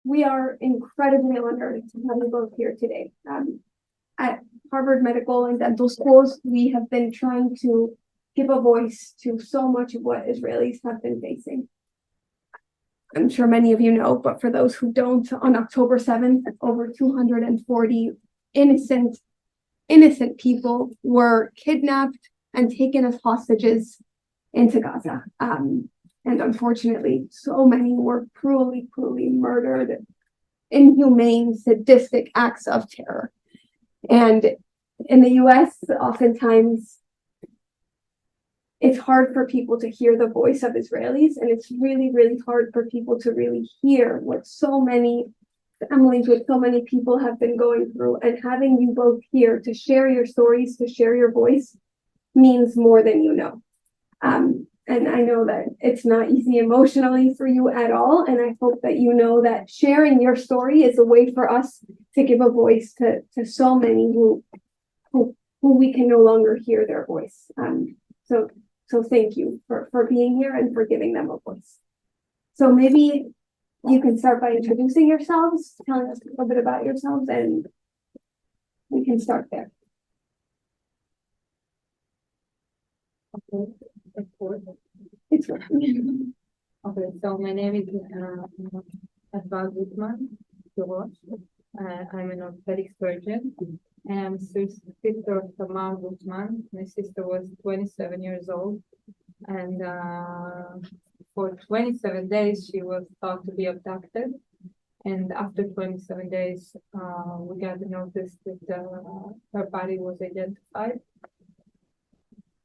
we are incredibly honored to have you both here today. At Harvard Medical and Dental Schools, we have been trying to give a voice to so much of what Israelis have been facing. I'm sure many of you know, but for those who don't, on October 7th, over 240 innocent people were kidnapped and taken as hostages into Gaza. And unfortunately, so many were cruelly murdered, inhumane, sadistic acts of terror. And in the US, oftentimes, it's hard for people to hear the voice of Israelis, and it's really hard for people to really hear what so many families with so many people have been going through. And having you both here to share your stories, to share your voice, means more than you know. And I know that it's not easy emotionally for you at all. And I hope that you know that sharing your story is a way for us to give a voice to so many who we can no longer hear their voice. So thank you for being here and for giving them a voice. So maybe you can start by introducing yourselves, telling us a little bit about yourselves, and we can start there. Okay, of course. It's working. Okay, so my name is Adva Gutman-Tirosh. I'm an orthopedic surgeon, and I'm sister of Tamar Gutman. My sister was 27 years old, and for 27 days she was thought to be abducted. And after 27 days, we got the notice that her body was identified.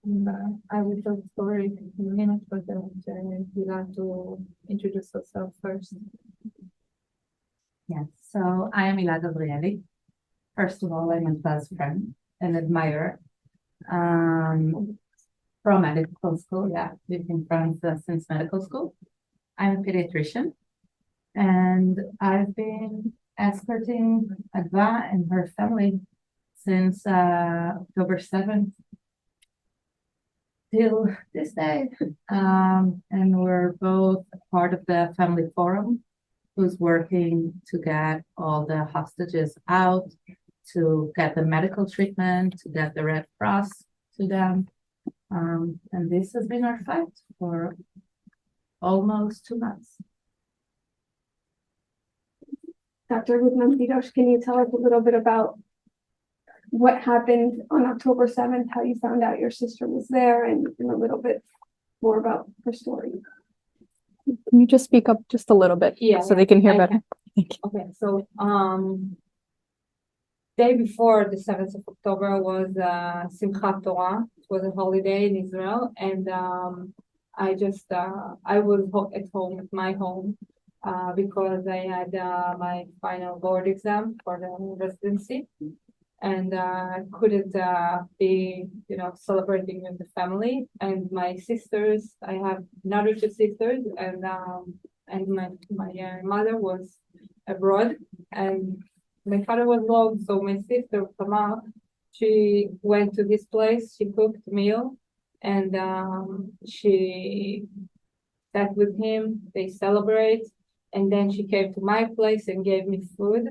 And, I will tell the story in a minute, but I want Hila to introduce herself first. Yes, so I am Hila Gavrieli. First of all, I'm Adva's friend and admirer from medical school. Yeah, we've been friends since medical school. I'm a pediatrician, and I've been escorting Adva and her family since October 7th till this day. And we're both part of the family forum who's working to get all the hostages out, to get the medical treatment, to get the Red Cross to them. And this has been our fight for almost 2 months. Dr. Gutman-Tirosh, can you tell us a little bit about what happened on October 7th, how you found out your sister was there, and a little bit more about her story? Can you just speak up just a little bit so they can hear better? Okay, so day before the 7th of October was Simchat Torah. It was a holiday in Israel, and I was at home, at my home, because I had my final board exam for the residency, and I couldn't be, celebrating with the family. And my sisters, I have another 2 sisters, and my mother was abroad, and my father was home. So my sister Tamar, she went to his place. She cooked a meal, and she sat with him. They celebrate, and then she came to my place and gave me food,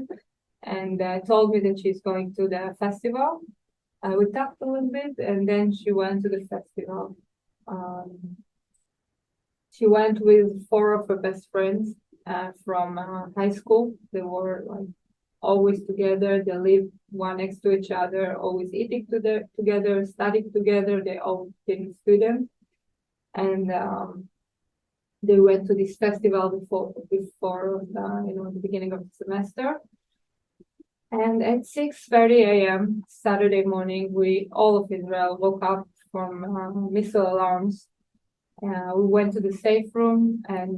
and told me that she's going to the festival. We talked a little bit, and then she went to the festival. She went with 4 of her best friends from high school. They were always together. They lived one next to each other, always eating together, studying together. They all been students, and they went to this festival before the beginning of the semester. And at 6:30 a.m. Saturday morning, all of Israel woke up from missile alarms. We went to the safe room, and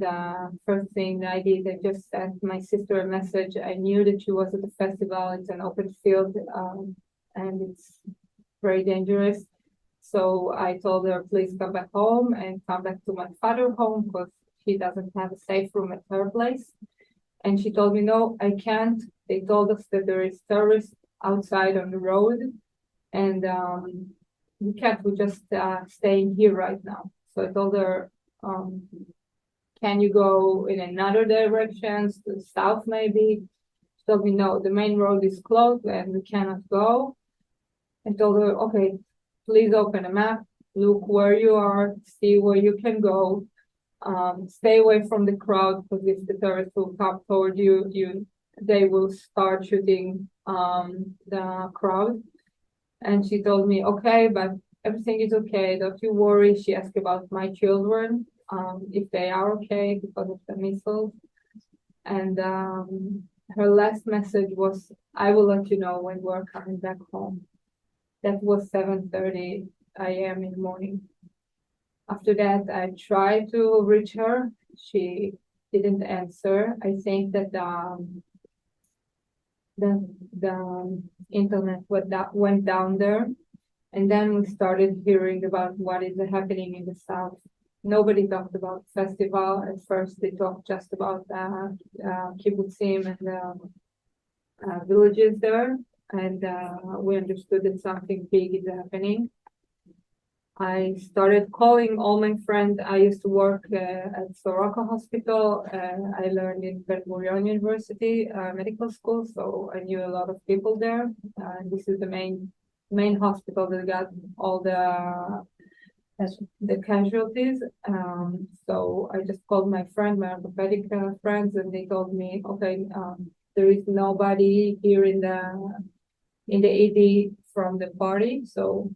first thing I did, I just sent my sister a message. I knew that she was at the festival. It's an open field, and it's very dangerous. So I told her, please come back home and come back to my father's home, because she doesn't have a safe room at her place. And she told me, no, I can't. They told us that there is terrorists outside on the road, and we can't. We're just staying here right now. So I told her, can you go in another direction, to the south maybe? She told me, no, the main road is closed and we cannot go. I told her, okay, please open a map, look where you are, see where you can go. Stay away from the crowd, because if the terrorists will come toward you, they will start shooting the crowd. And she told me, okay, but everything is okay, don't you worry. She asked about my children, if they are okay because of the missiles. And her last message was, I will let you know when we're coming back home. That was 7:30 a.m. in the morning. After that, I tried to reach her. She didn't answer. I think that the internet went down there. And then we started hearing about what is happening in the south. Nobody talked about festival. At first, they talked just about kibbutzim and villages there. And we understood that something big is happening. I started calling all my friends. I used to work at Soroka Hospital. I learned in Ben Gurion University medical school, so I knew a lot of people there. This is the main hospital that got all the casualties. So I just called my orthopedic friends, and they told me, okay, there is nobody here in the ED from the party, so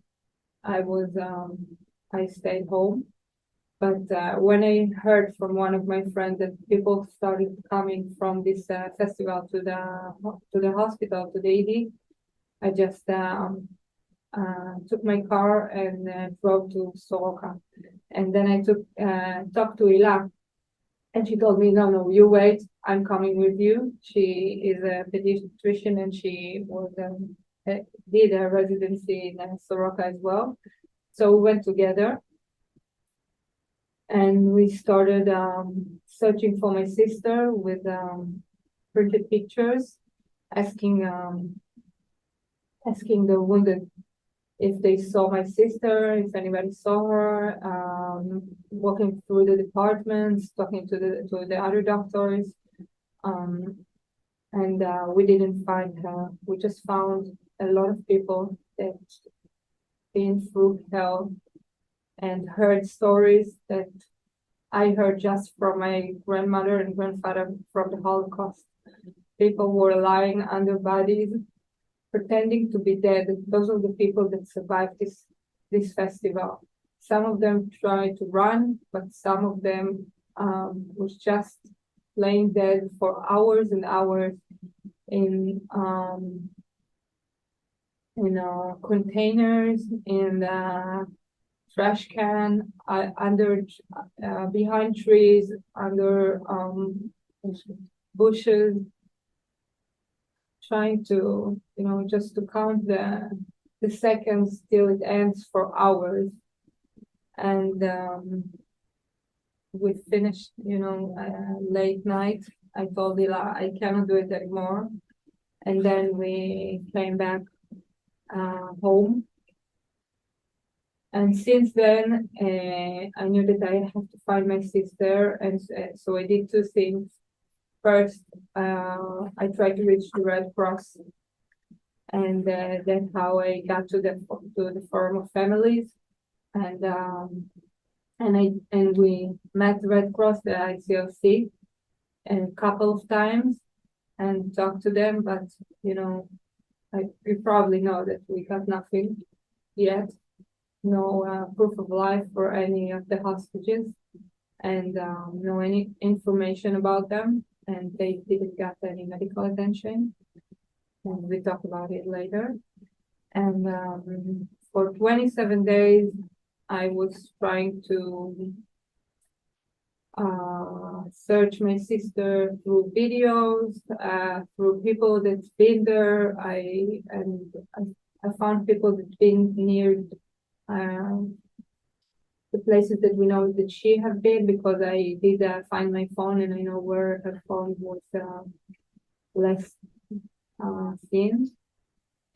I stayed home. But when I heard from one of my friends that people started coming from this festival to the hospital, to the ED, I just took my car and drove to Soroka. And then I talked to Hila, and she told me, no, you wait, I'm coming with you. She is a pediatrician, and she did a residency in Soroka as well. So we went together, and we started searching for my sister with printed pictures, asking the wounded if they saw my sister, if anybody saw her, walking through the departments, talking to the other doctors, and we didn't find her. We just found a lot of people that been through hell and heard stories that I heard just from my grandmother and grandfather from the Holocaust. People were lying under bodies, pretending to be dead. Those are the people that survived this festival. Some of them tried to run, but some of them was just laying dead for hours and hours in containers, in trash can, under behind trees, under bushes, trying to just to count the seconds till it ends for hours. And we finished late night. I told Hila I cannot do it anymore, and then we came back home. And since then, I knew that I have to find my sister, and so I did two things. First, I tried to reach the Red Cross, and that's how I got to the Forum of Families, and we met the Red Cross, the ICLC, a couple of times, and talked to them. But you probably know that we got nothing yet. No proof of life for any of the hostages, and no any information about them, and they didn't get any medical attention. And we talk about it later. And for 27 days, I was trying to search my sister through videos, through people that's been there. I found people that's been near the places that we know that she have been, because I did find my phone, and I know where her phone was last seen.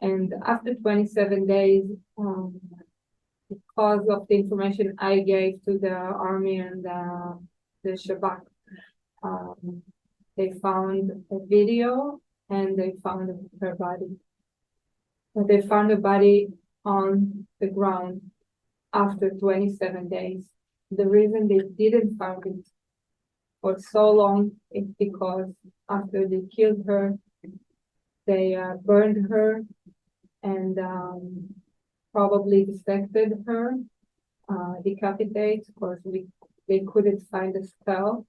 And after 27 days, because of the information I gave to the army and the Shabbat. They found a video and they found her body. But they found the body on the ground after 27 days. The reason they didn't find it for so long is because after they killed her, they burned her and probably dissected her, decapitated, because they couldn't find a skull.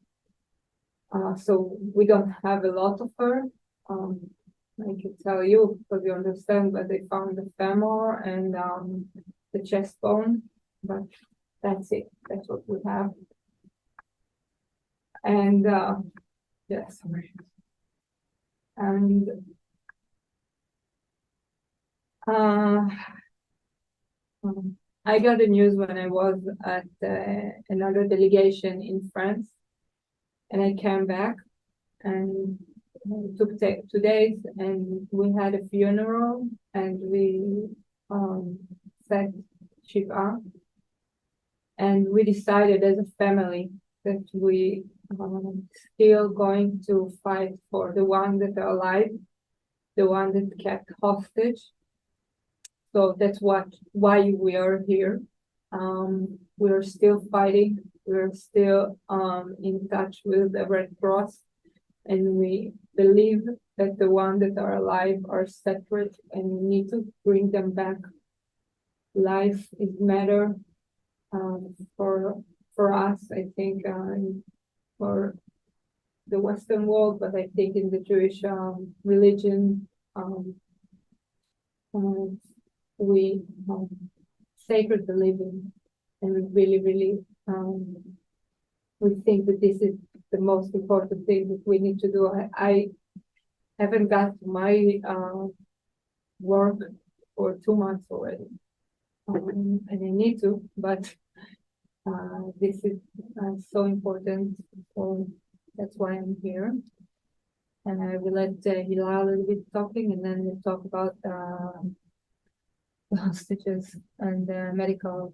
So we don't have a lot of her. I can tell you because you understand, but they found the femur and the chest bone, but that's it. That's what we have. And yes, and I got the news when I was at another delegation in France, and I came back, and it took 2 days, and we had a funeral, and we said Shiva, and we decided as a family that we still going to fight for the ones that are alive, the one that kept hostage. So that's why we are here. We're still fighting. We're still in touch with the Red Cross, and we believe that the ones that are alive are separate, and we need to bring them back. Life is matter for us, I think, for the Western world, but I think in the Jewish religion, we sacred the living, and we really we think that this is the most important thing that we need to do. I haven't got to my work for 2 months already, and I need to, but this is so important, so that's why I'm here. And I will let Hila a little bit talking, and then we'll talk about the hostages and the medical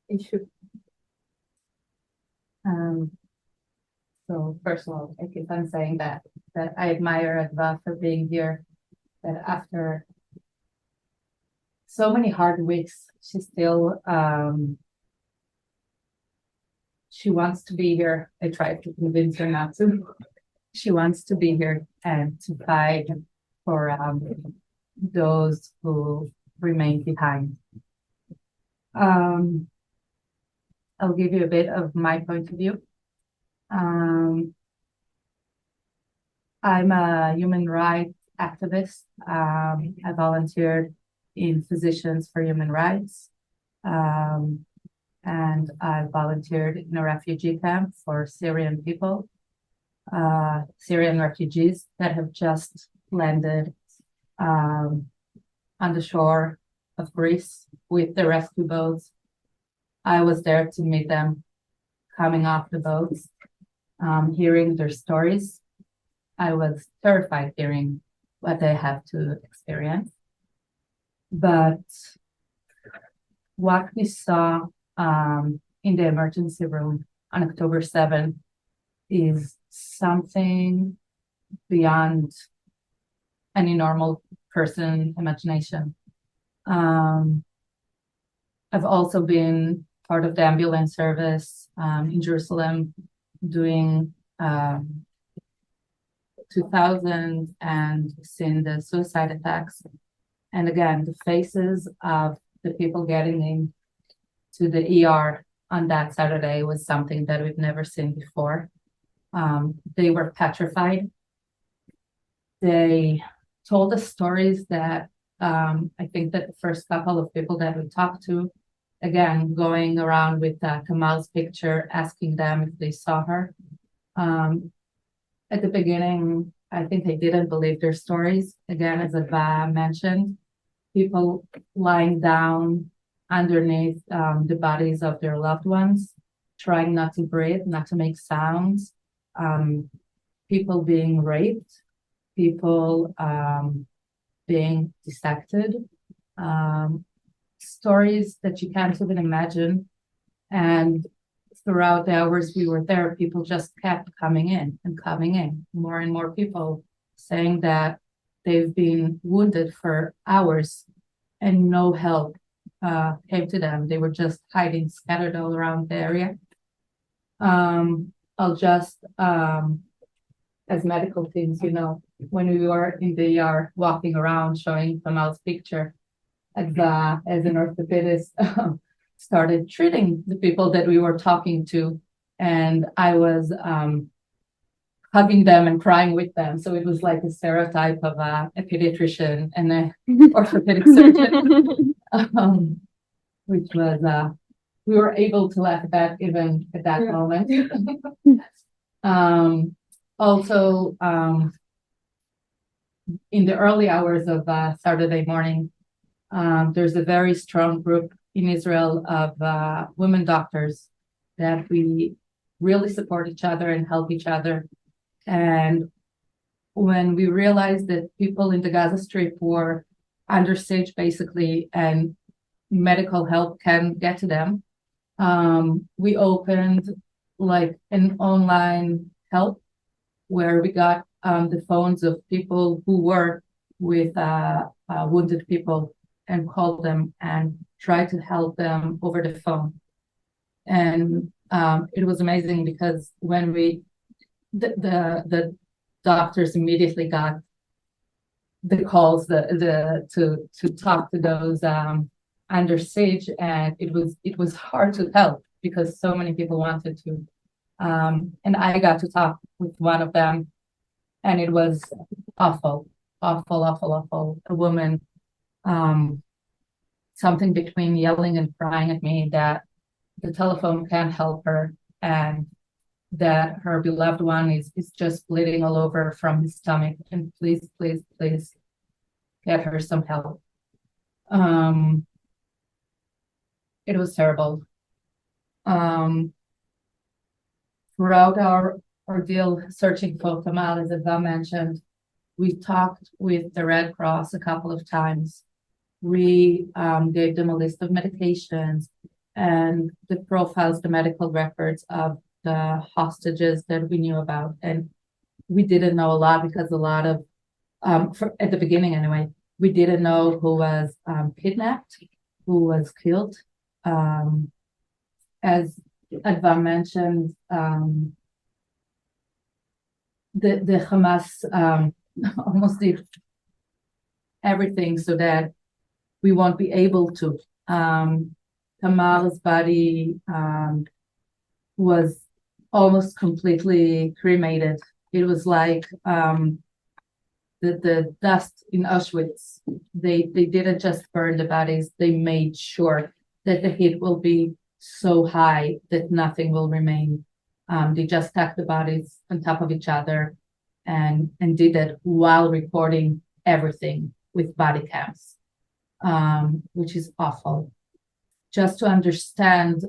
issue. So first of all, I keep on saying that I admire Adva for being here, that after so many hard weeks, she still she wants to be here. I tried to convince her not to. She wants to be here and to fight for those who remain behind. I'll give you a bit of my point of view. I'm a human rights activist. I volunteered in Physicians for Human Rights, and I volunteered in a refugee camp for Syrian people, Syrian refugees that have just landed on the shore of Greece with the rescue boats. I was there to meet them coming off the boats, hearing their stories. I was terrified hearing what they have to experience. But what we saw in the emergency room on October 7th is something beyond any normal person imagination. I've also been part of the ambulance service in Jerusalem doing 2000 and seen the suicide attacks. And again, the faces of the people getting in to the ER on that Saturday was something that we've never seen before. They were petrified. They told us stories that I think that the first couple of people that we talked to, again, going around with Kamal's picture, asking them if they saw her. At the beginning, I think they didn't believe their stories. Again, as Adva mentioned, people lying down underneath the bodies of their loved ones, trying not to breathe, not to make sounds, people being raped, people being dissected, stories that you can't even imagine. And throughout the hours we were there, people just kept coming in and coming in. More and more people saying that they've been wounded for hours and no help came to them. They were just hiding, scattered all around the area. I'll just, as medical teams, when we were in the ER walking around showing Tamar's picture, Adva, as an orthopedist, started treating the people that we were talking to. And I was hugging them and crying with them. So it was like a stereotype of a pediatrician and an orthopedic surgeon, which was, we were able to laugh at that even at that moment. Also, in the early hours of Saturday morning, there's a very strong group in Israel of women doctors that we really support each other and help each other. And when we realized that people in the Gaza Strip were understage basically and medical help can get to them, we opened like an online help where we got the phones of people who were with wounded people and called them and tried to help them over the phone. And it was amazing because when the doctors immediately got the calls to talk to those understage, and it was hard to help because so many people wanted to. And I got to talk with one of them, and it was awful. A woman, something between yelling and crying at me that the telephone can't help her and that her beloved one is just bleeding all over from his stomach, and please get her some help. It was terrible. Throughout our ordeal searching for Tamar, as Adva mentioned, we talked with the Red Cross a couple of times. We gave them a list of medications and the profiles, the medical records of the hostages that we knew about. And we didn't know a lot because a lot of, at the beginning anyway, we didn't know who was kidnapped, who was killed. As Adva mentioned, the Hamas almost did everything so that we won't be able to. Tamar's body was almost completely cremated. It was like the dust in Auschwitz. They didn't just burn the bodies, they made sure that the heat will be so high that nothing will remain. They just stacked the bodies on top of each other and did it while recording everything with body cams, which is awful. Just to understand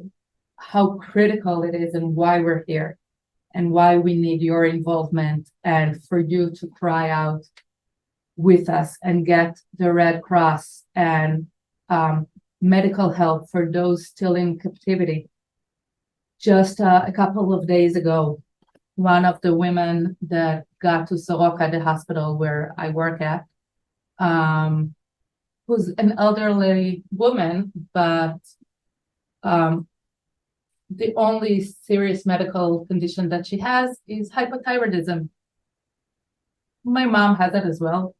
how critical it is and why we're here and why we need your involvement and for you to cry out with us and get the Red Cross and medical help for those still in captivity. Just a couple of days ago, one of the women that got to Soroka, the hospital where I work at, who's an elderly woman, but the only serious medical condition that she has is hypothyroidism. My mom has it as well.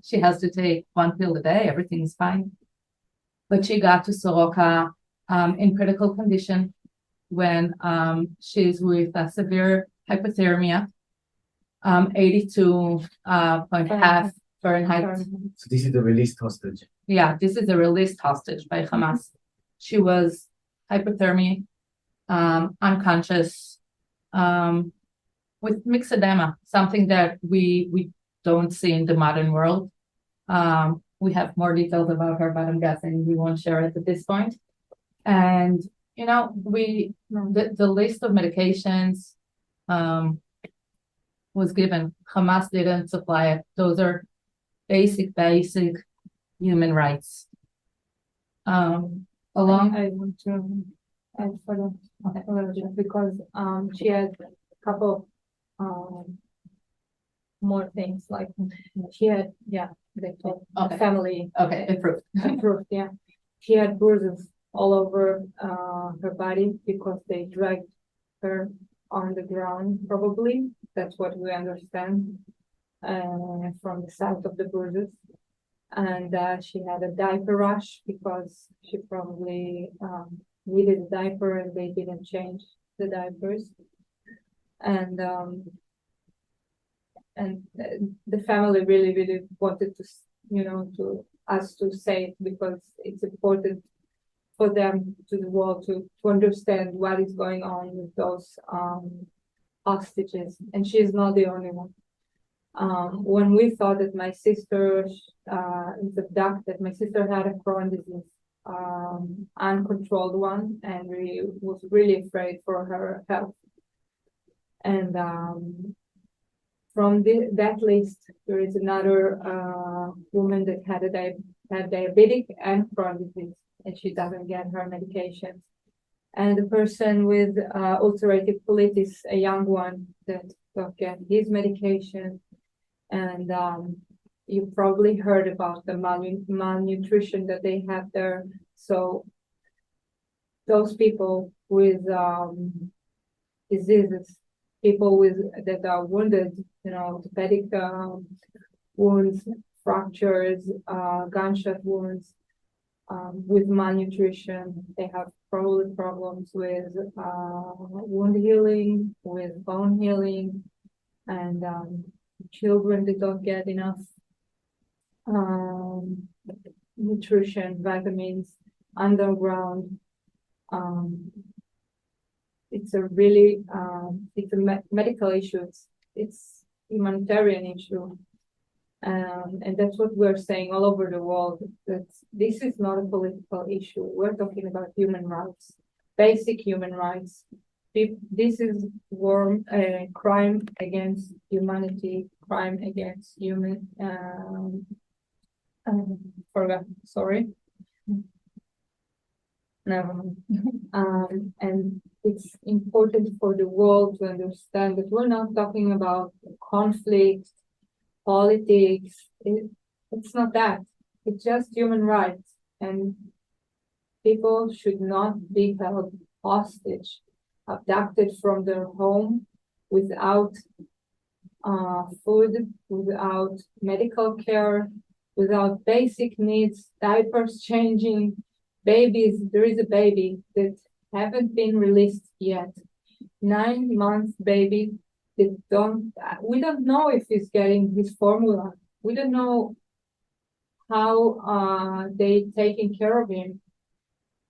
She has to take one pill a day. Everything's fine. But she got to Soroka in critical condition when she's with a severe hypothermia, 82.5 Fahrenheit. So this is the released hostage. Yeah, this is a released hostage by Hamas. She was hypothermia, unconscious, with myxedema, something that we don't see in the modern world. We have more details about her, but I'm guessing we won't share it at this point. And the list of medications was given. Hamas didn't supply it. Those are basic human rights. I want to And for the because she had a couple more things like she had they told Okay. family Okay, approved. approved she had bruises all over her body because they dragged her on the ground probably that's what we understand from the size of the bruises and she had a diaper rash because she probably needed a diaper and they didn't change the diapers and the family really wanted to to us to say it because it's important for them to the world to understand what is going on with those hostages and she's not the only one when we thought that my sister is abducted my sister had a Crohn disease uncontrolled one and we was really afraid for her health and from that list, there is another woman that had diabetic and Crohn disease, and she doesn't get her medications. And the person with ulcerative colitis, a young one that don't get his medication. And you probably heard about the malnutrition that they have there. So those people with diseases people that are wounded, orthopedic wounds, fractures, gunshot wounds, with malnutrition. They have probably problems with wound healing, with bone healing, and children that don't get enough nutrition, vitamins, underground. It's a really it's a medical issue. It's humanitarian issue, and that's what we're saying all over the world. That this is not a political issue. We're talking about human rights, basic human rights. This is crime against humanity, crime against human. Forgot. Sorry. Never mind. And it's important for the world to understand that we're not talking about conflict, politics. It's not that. It's just human rights. And people should not be held hostage, abducted from their home without food, without medical care, without basic needs, diapers changing, babies. There is a baby that haven't been released yet. 9 months baby that we don't know if he's getting his formula. We don't know how they taking care of him.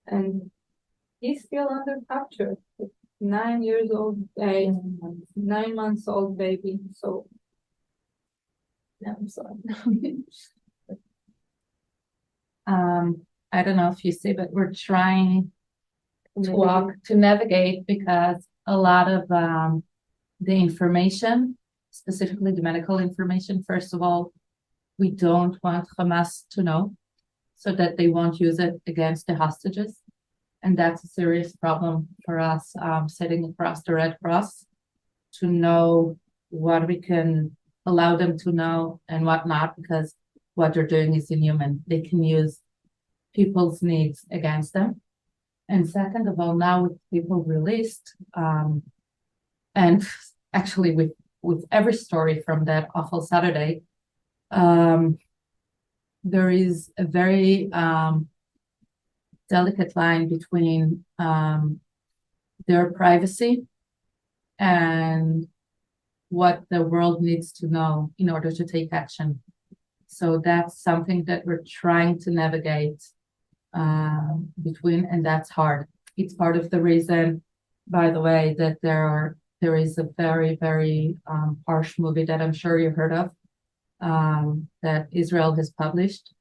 And he's still under capture. 9 years old, 9 months old baby. So I'm sorry. I don't know if you see, but we're trying to navigate because a lot of the information, specifically the medical information, first of all, we don't want Hamas to know so that they won't use it against the hostages. And that's a serious problem for us sitting across the Red Cross to know what we can allow them to know and what not, because what they're doing is inhuman. They can use people's needs against them. And second of all, now with people released, and actually with every story from that awful Saturday, there is a very delicate line between their privacy and what the world needs to know in order to take action. So that's something that we're trying to navigate between, and that's hard. It's part of the reason, by the way, that there is a very, very harsh movie that I'm sure you heard of, that Israel has published,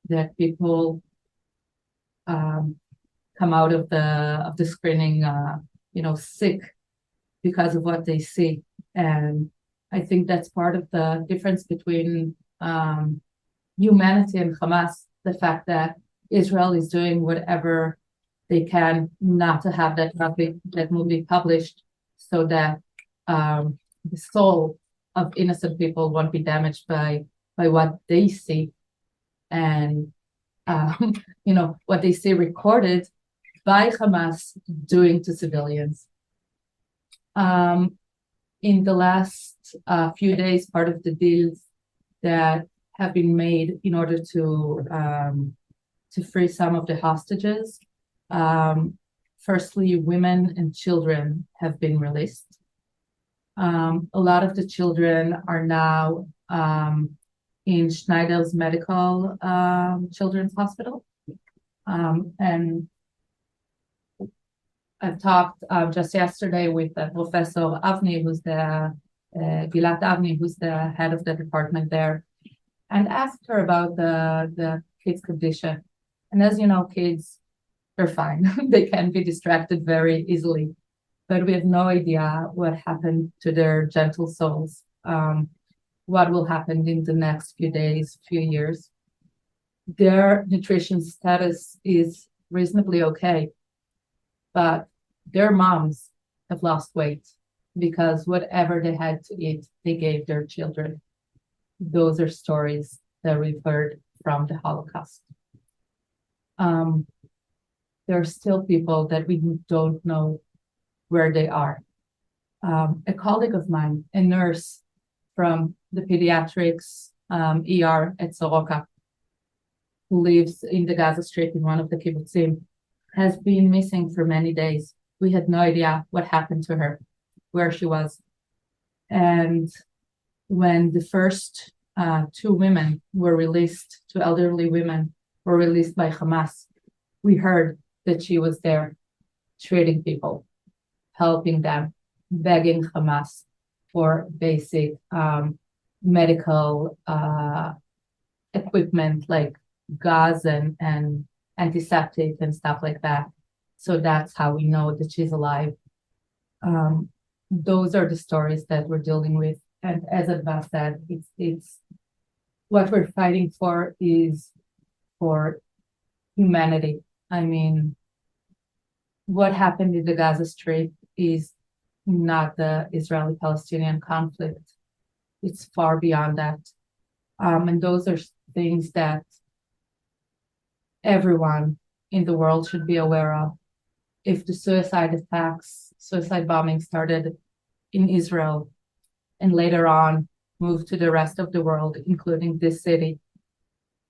that people come out of the screening, sick because of what they see. And I think that's part of the difference between humanity and Hamas, the fact that Israel is doing whatever they can not to have that movie published so that the soul of innocent people won't be damaged by what they see and what they see recorded by Hamas doing to civilians. In the last few days, part of the deals that have been made in order to free some of the hostages. Firstly, women and children have been released. A lot of the children are now in Schneider's Medical Children's Hospital. And I've talked just yesterday with Professor Avni, who's Gilad Avni, who's the head of the department there, and asked her about the kids' condition. And as you know, kids, they're fine. They can be distracted very easily, but we have no idea what happened to their gentle souls, what will happen in the next few days, few years. Their nutrition status is reasonably okay, but their moms have lost weight because whatever they had to eat, they gave their children. Those are stories that we've heard from the Holocaust. There are still people that we don't know where they are. A colleague of mine, a nurse from the pediatrics ER at Soroka, who lives in the Gaza Strip in one of the kibbutzim, has been missing for many days. We had no idea what happened to her, where she was. And when the first two women were released, two elderly women were released by Hamas, we heard that she was there treating people, helping them, begging Hamas for basic medical equipment like gauze and antiseptic and stuff like that. So that's how we know that she's alive. Those are the stories that we're dealing with. And as Adva said, it's what we're fighting for is for humanity. I mean, what happened in the Gaza Strip is not the Israeli-Palestinian conflict. It's far beyond that. And those are things that everyone in the world should be aware of. If the suicide bombing started in Israel and later on moved to the rest of the world, including this city,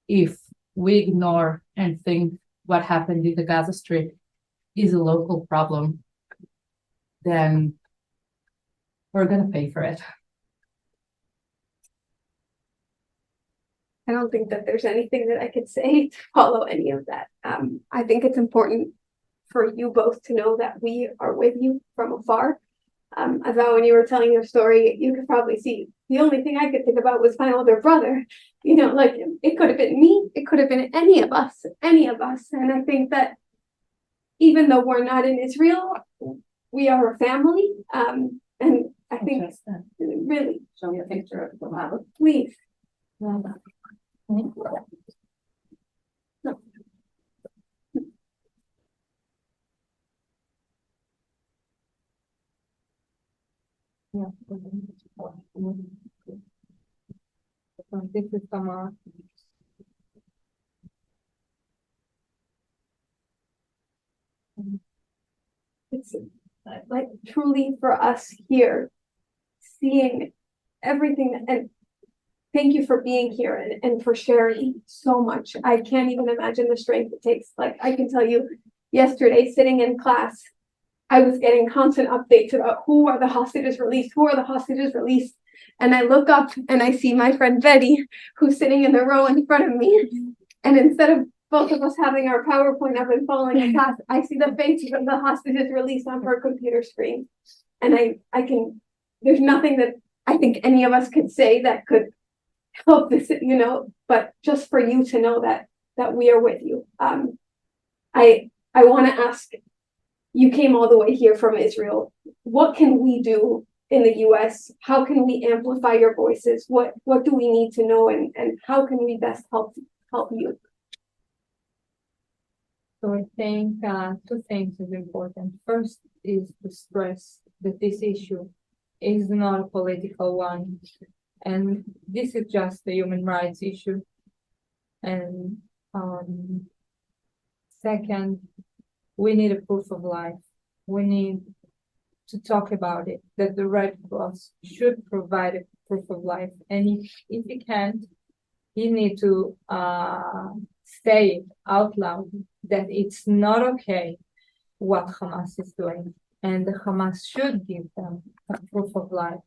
if we ignore and think what happened in the Gaza Strip is a local problem, then we're going to pay for it. I don't think that there's anything that I could say to follow any of that. I think it's important for you both to know that we are with you from afar. Adva, when you were telling your story, you could probably see the only thing I could think about was my older brother. You know, like it could have been me, it could have been any of us. And I think that even though we're not in Israel, we are a family. And I think really. Show me a picture of the mother. Please. This is Tamar. It's like truly for us here, seeing everything, and thank you for being here and for sharing so much. I can't even imagine the strength it takes. Like I can tell you, yesterday sitting in class, I was getting constant updates about who are the hostages released. And I look up and I see my friend Betty, who's sitting in the row in front of me. And instead of both of us having our PowerPoint up and following the class, I see the faces of the hostages released on her computer screen. And I can, there's nothing that I think any of us could say that could help this, but just for you to know that we are with you. I want to ask, you came all the way here from Israel. What can we do in the US? How can we amplify your voices? What do we need to know, and how can we best help you? So I think two things is important. First is to stress that this issue is not a political one, and this is just a human rights issue. And second, we need a proof of life. We need to talk about it, that the Red Cross should provide a proof of life. And if he can't, he need to say out loud that it's not okay what Hamas is doing, and the Hamas should give them a proof of life.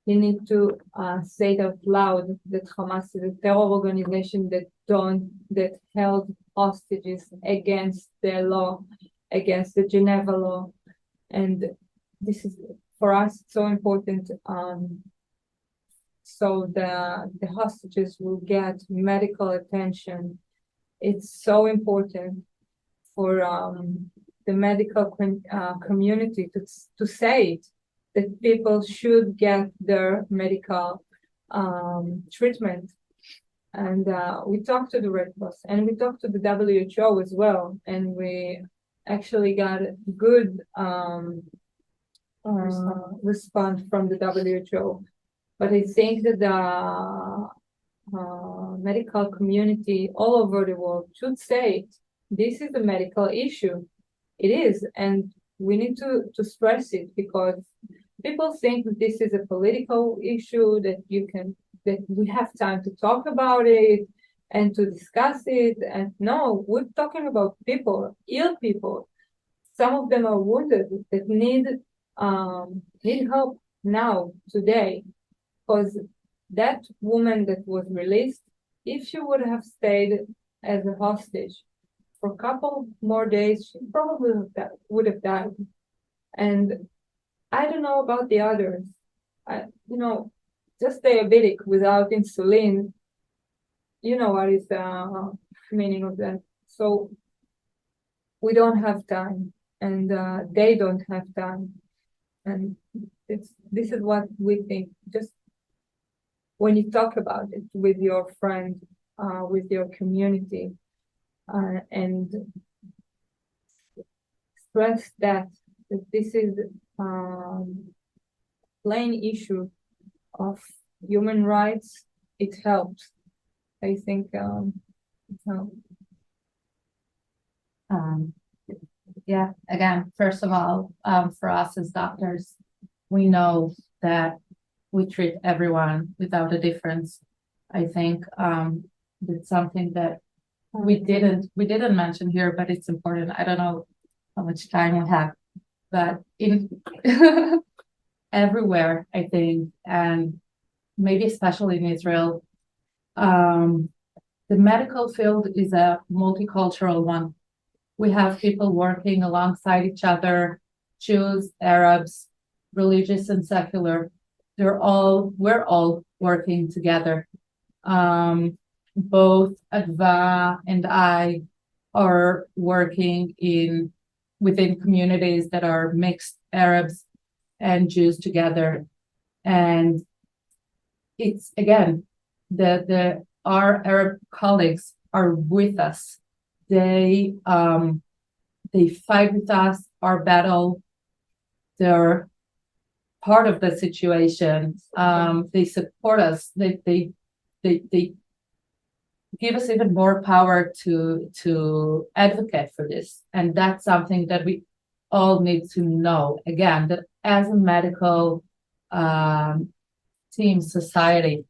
You need to say it out loud that Hamas is a terror organization that held hostages against the law, against the Geneva law, and this is for us so important. So the hostages will get medical attention. It's so important for the medical community to say it, that people should get their medical treatment. And we talked to the Red Cross and we talked to the WHO as well, and we actually got a good response from the WHO. But I think that the medical community all over the world should say it. This is a medical issue. It is, and we need to stress it, because people think that this is a political issue, that we have time to talk about it and to discuss it. And no, we're talking about people, ill people. Some of them are wounded that need help now, today. Because that woman that was released, if she would have stayed as a hostage for a couple more days, she probably would have died. And I don't know about the others. Just diabetic without insulin, you know what is the meaning of that. So we don't have time, and they don't have time. And this is what we think. Just when you talk about it with your friend, with your community, and stress that this is plain issue of human rights, it helps. I think it helps. Yeah, again, first of all, for us as doctors, we know that we treat everyone without a difference. I think it's something that we didn't mention here, but it's important. I don't know how much time we have, but in everywhere, I think, and maybe especially in Israel, the medical field is a multicultural one. We have people working alongside each other, Jews, Arabs, religious and secular. We're all working together. Both Adva and I are working within communities that are mixed Arabs and Jews together. And it's, again, our Arab colleagues are with us. They fight with us our battle. They're part of the situation. They support us. They give us even more power to advocate for this. And that's something that we all need to know. Again, that as a medical team society,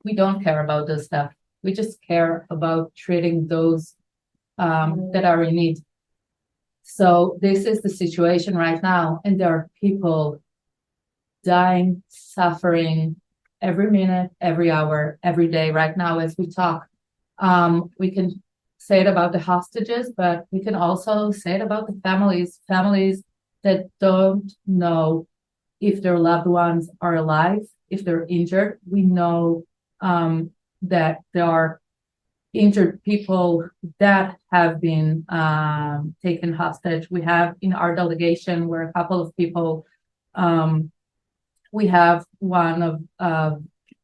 we don't care about this stuff. We just care about treating those that are in need. So this is the situation right now, and there are people dying, suffering every minute, every hour, every day right now as we talk. We can say it about the hostages, but we can also say it about the families that don't know if their loved ones are alive, if they're injured. We know that there are injured people that have been taken hostage. We have in our delegation, we're a couple of people. We have one of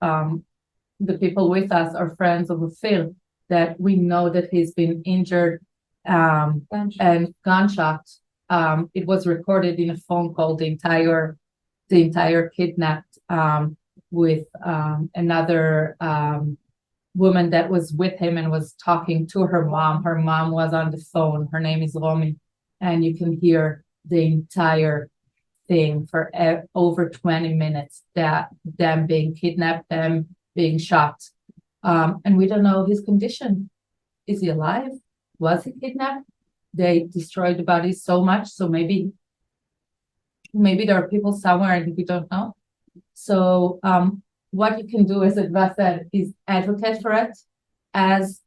the people with us are friends of Ophir, that we know that he's been injured and gunshot. It was recorded in a phone call, the entire kidnapped, with another woman that was with him and was talking to her mom. Her mom was on the phone. Her name is Romy, and you can hear the entire thing for over 20 minutes, that them being kidnapped, them being shot. And we don't know his condition. Is he alive? Was he kidnapped? They destroyed the bodies so much, so maybe there are people somewhere and we don't know. So what you can do, as Adva said, is advocate for it as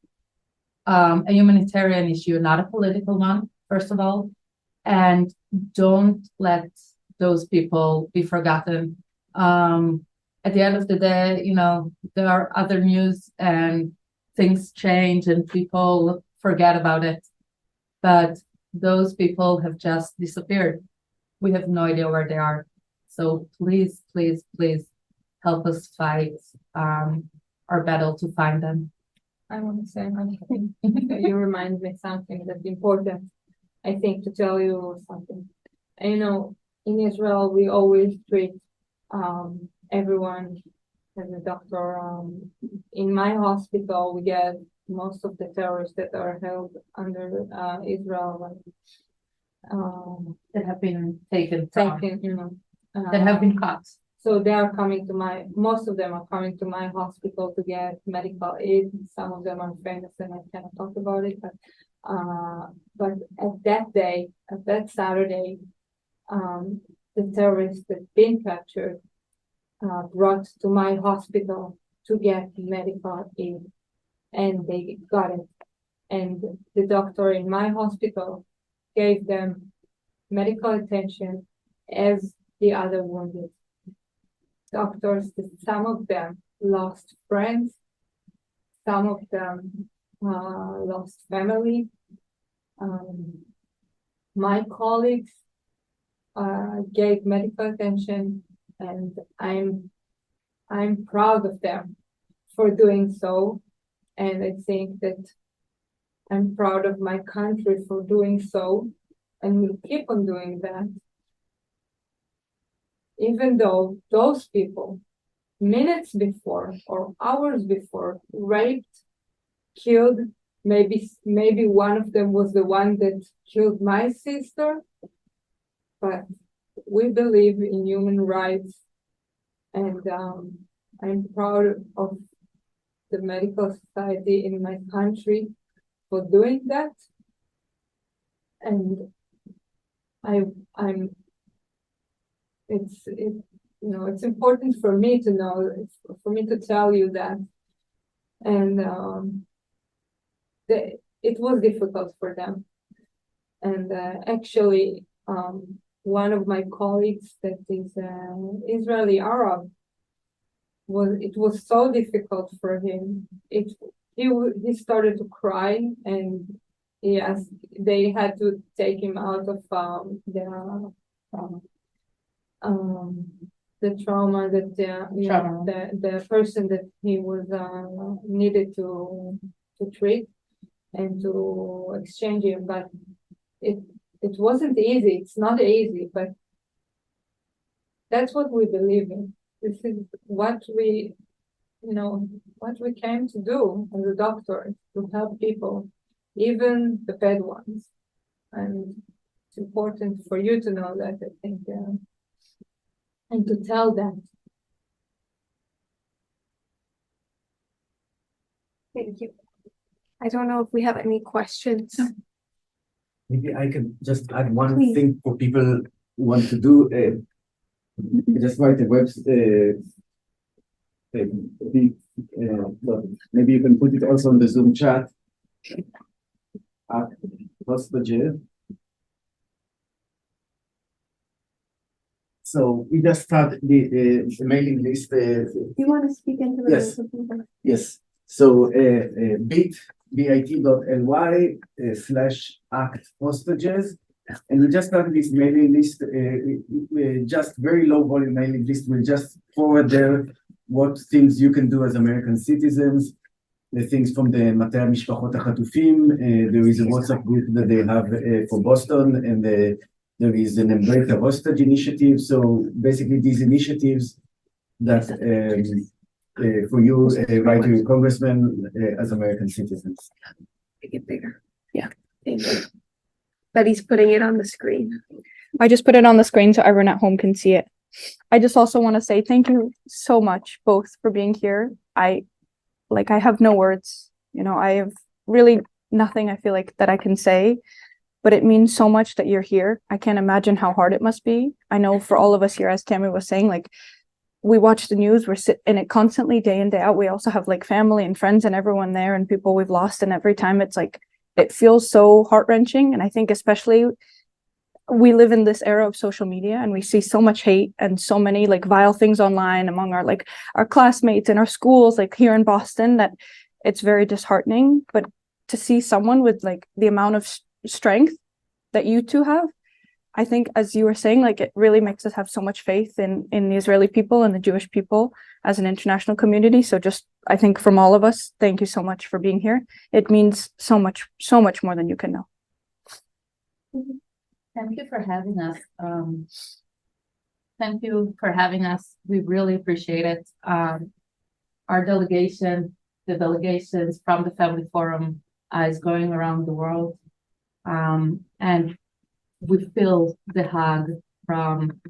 a humanitarian issue, not a political one, first of all, and don't let those people be forgotten. At the end of the day, there are other news and things change and people forget about it. But those people have just disappeared. We have no idea where they are. So please, please, please help us fight our battle to find them. I want to say something. You remind me something that's important, I think, to tell you something. In Israel, we always treat everyone as a doctor. In my hospital, we get most of the terrorists that are held under Israel. That have been taken, that have been caught. So they are coming to most of them are coming to my hospital to get medical aid. Some of them are famous and I cannot talk about it, but at that Saturday, the terrorists that been captured brought to my hospital to get medical aid, and they got it. And the doctor in my hospital gave them medical attention as the other wounded. Doctors, some of them lost friends, some of them lost family. My colleagues gave medical attention, and I'm proud of them for doing so. And I think that I'm proud of my country for doing so, and will keep on doing that. Even though those people, minutes before or hours before, raped, killed, maybe one of them was the one that killed my sister, but we believe in human rights, and I'm proud of the medical society in my country for doing that. And it's important for me to know, for me to tell you that. And it was difficult for them. And actually, one of my colleagues that is Israeli Arab, it was so difficult for him. He started to cry, and they had to take him out of the trauma that the person that he was needed to treat and to exchange him. But it wasn't easy. It's not easy, but that's what we believe in. This is what we came to do as a doctor, to help people, even the bad ones. And it's important for you to know that, I think, and to tell them. Thank you. I don't know if we have any questions. Maybe I can just add one Please. thing for people who want to do. Just write a website. Maybe you can put it also on the Zoom chat. Hostages. So we just started the mailing list. Do you want to speak into the Yes. Yes. So bit.ly/act-hostages. And we just started this mailing list, just very low volume mailing list. We'll just forward there what things you can do as American citizens. the things from the מטה המשפחות החטופים. There is a WhatsApp group that they have for Boston, and there is an Embrace the Hostage initiative. So basically these initiatives that for you write to your congressman as American citizens. Make it bigger. Yeah. Thank you. But he's putting it on the screen. I just put it on the screen so everyone at home can see it. I just also want to say thank you so much both for being here. I have no words, I have really nothing I feel like that I can say, but it means so much that you're here. I can't imagine how hard it must be. I know for all of us here, as Tammy was saying, like we watch the news, we're sitting in it constantly day in, day out. We also have like family and friends and everyone there and people we've lost. And every time it's like, it feels so heart-wrenching. And I think especially we live in this era of social media and we see so much hate and so many like vile things online among our classmates in our schools, like here in Boston, that it's very disheartening. But to see someone with like the amount of strength that you two have, I think, as you were saying, like it really makes us have so much faith in the Israeli people and the Jewish people as an international community. So just, I think from all of us, thank you so much for being here. It means so much more than you can know. Thank you for having us. Thank you for having us. We really appreciate it. Our delegation, the delegations from the Family Forum is going around the world. And we feel the hug from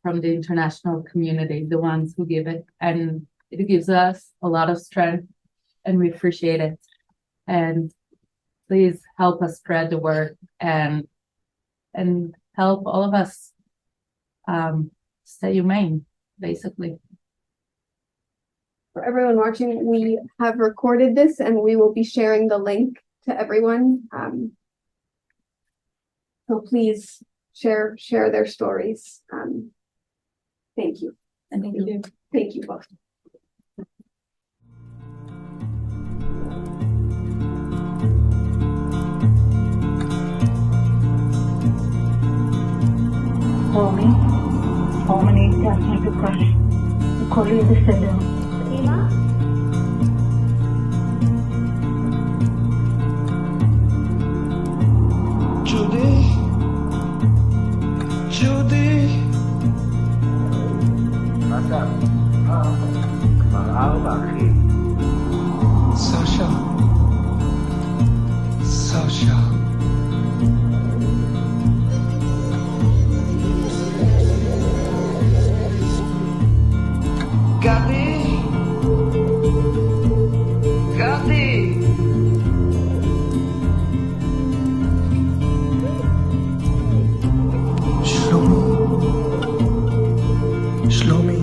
the international community, the ones who give it. And it gives us a lot of strength and we appreciate it. And please help us spread the word and help all of us stay humane, basically. For everyone watching, we have recorded this and we will be sharing the link to everyone. So please share their stories. Thank you. And thank you. Thank you both. הורמונית המבוקש, הכל יהיה בסדר. אמא? ג'ודי. מה זה? כבר 4, אחי. סשה. גדי. שלומי.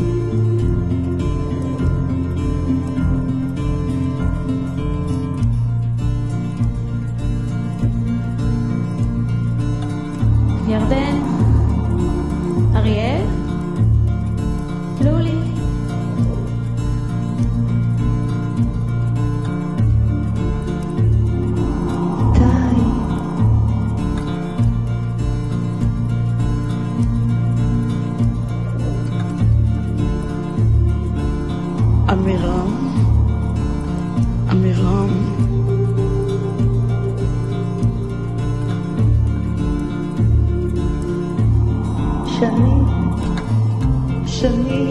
ירדן, אריאל, לולי. אמירם. שני.